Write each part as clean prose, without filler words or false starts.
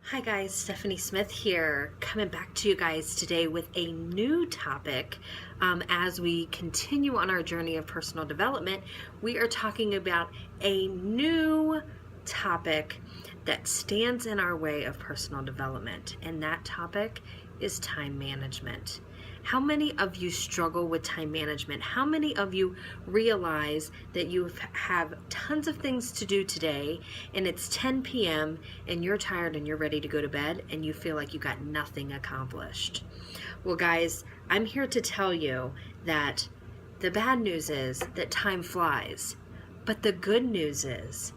Hi guys, Stephanie Smith here, coming back to you guys today with a new topic. As we continue on our journey of personal development, we are talking about a new topic that stands in our way of personal development, and that topic is time management. How many of you struggle with time management? How many of you realize that you have tons of things to do today and it's 10 p.m. and you're tired and you're ready to go to bed and you feel like you got nothing accomplished? Well, guys, I'm here to tell you that the bad news is that time flies, but the good news is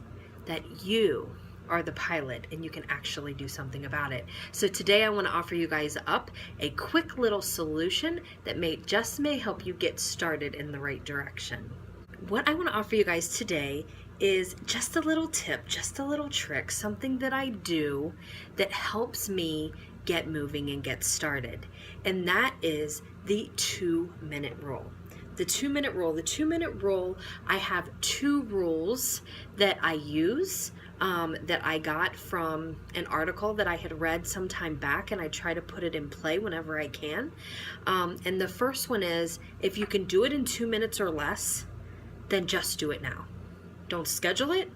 that you are the pilot and you can actually do something about it. So today I want to offer you guys up a quick little solution that may help you get started in the right direction. What I want to offer you guys today is just a little tip, just a little trick, something that I do that helps me get moving and get started. And that is the 2-minute rule. The 2-minute rule. The 2-minute rule, I have 2 rules that I use that I got from an article that I had read some time back, and I try to put it in play whenever I can. And the first one is, if you can do it in 2 minutes or less, then just do it now. Don't schedule it.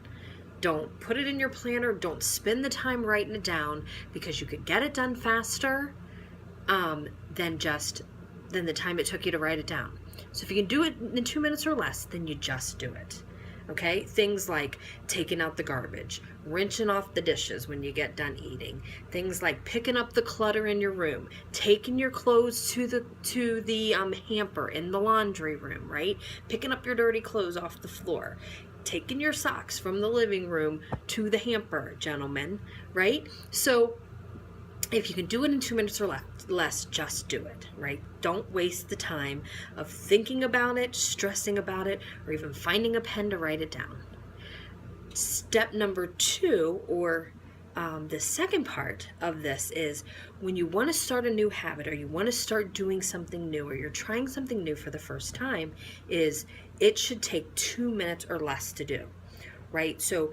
Don't put it in your planner. Don't spend the time writing it down, because you could get it done faster than the time it took you to write it down. So if you can do it in 2 minutes or less, then you just do it. Okay? Things like taking out the garbage, rinsing off the dishes when you get done eating, things like picking up the clutter in your room, taking your clothes to the hamper in the laundry room, right? Picking up your dirty clothes off the floor, taking your socks from the living room to the hamper, gentlemen, right? So if you can do it in 2 minutes or less, just do it, right? Don't waste the time of thinking about it, stressing about it, or even finding a pen to write it down. Step number 2, or the second part of this, is when you want to start a new habit, or you want to start doing something new, or you're trying something new for the first time, is it should take 2 minutes or less to do, right? So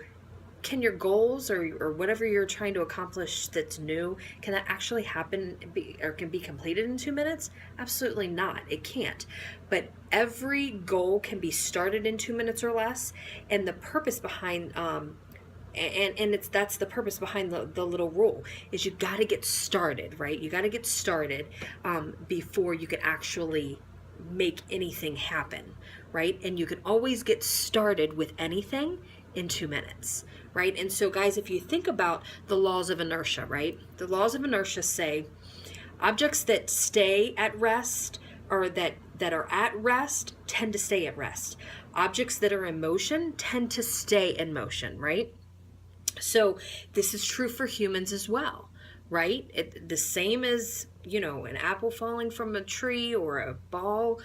can your goals or whatever you're trying to accomplish that's new, can that actually happen or can be completed in 2 minutes? Absolutely not. It can't. But every goal can be started in 2 minutes or less. And the purpose behind that's the purpose behind the little rule, is you got to get started, right? You got to get started before you can actually make anything happen, right? And you can always get started with anything in 2 minutes, right? And so guys, if you think about the laws of inertia, right? The laws of inertia say objects that stay at rest, or that are at rest, tend to stay at rest. Objects that are in motion tend to stay in motion, right? So this is true for humans as well, right? The same as, an apple falling from a tree, or a ball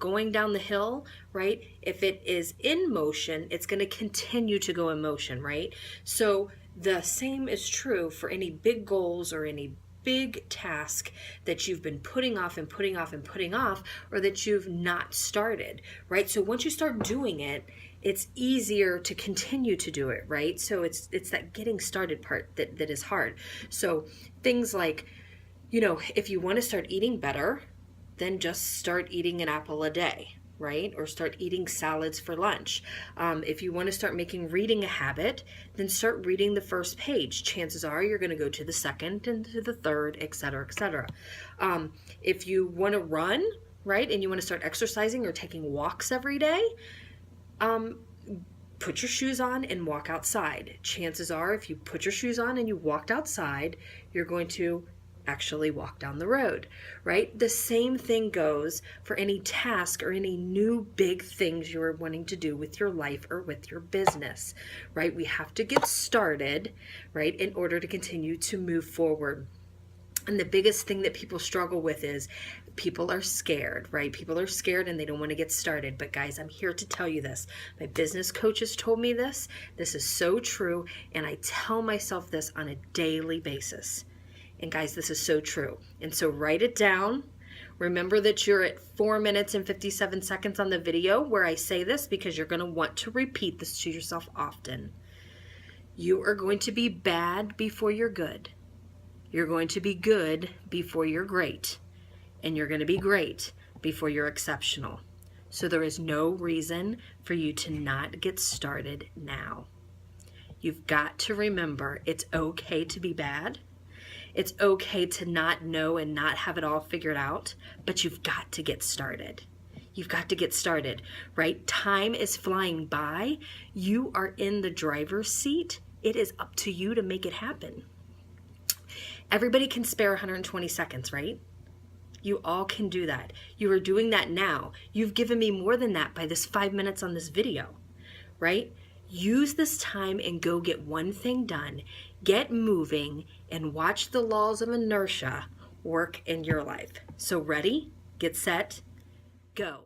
going down the hill, right? If it is in motion, it's going to continue to go in motion, right? So the same is true for any big goals or any big task that you've been putting off and putting off and putting off, or that you've not started, right? So once you start doing it, it's easier to continue to do it, right? So it's that getting started part that is hard. So things like, if you want to start eating better, then just start eating an apple a day, right? Or start eating salads for lunch. If you want to start making reading a habit, then start reading the first page. Chances are you're going to go to the second and to the third, etc., etc. If you want to run, right, and you want to start exercising or taking walks every day, put your shoes on and walk outside. Chances are, if you put your shoes on and you walked outside, you're going to actually walk down the road, right? The same thing goes for any task or any new big things you're wanting to do with your life or with your business, right? We have to get started, right, in order to continue to move forward. And the biggest thing that people struggle with is people are scared, right? People are scared and they don't want to get started. But guys, I'm here to tell you this. My business coaches told me this. This is so true. And I tell myself this on a daily basis. And guys, this is so true. And so write it down. Remember that you're at 4 minutes and 57 seconds on the video where I say this, because you're going to want to repeat this to yourself often. You are going to be bad before you're good. You're going to be good before you're great. And you're going to be great before you're exceptional. So there is no reason for you to not get started now. You've got to remember it's okay to be bad. It's okay to not know and not have it all figured out, but you've got to get started. You've got to get started, right? Time is flying by. You are in the driver's seat. It is up to you to make it happen. Everybody can spare 120 seconds, right? You all can do that. You are doing that now. You've given me more than that by this 5 minutes on this video, right? Use this time and go get one thing done. Get moving and watch the laws of inertia work in your life. So ready, get set, go.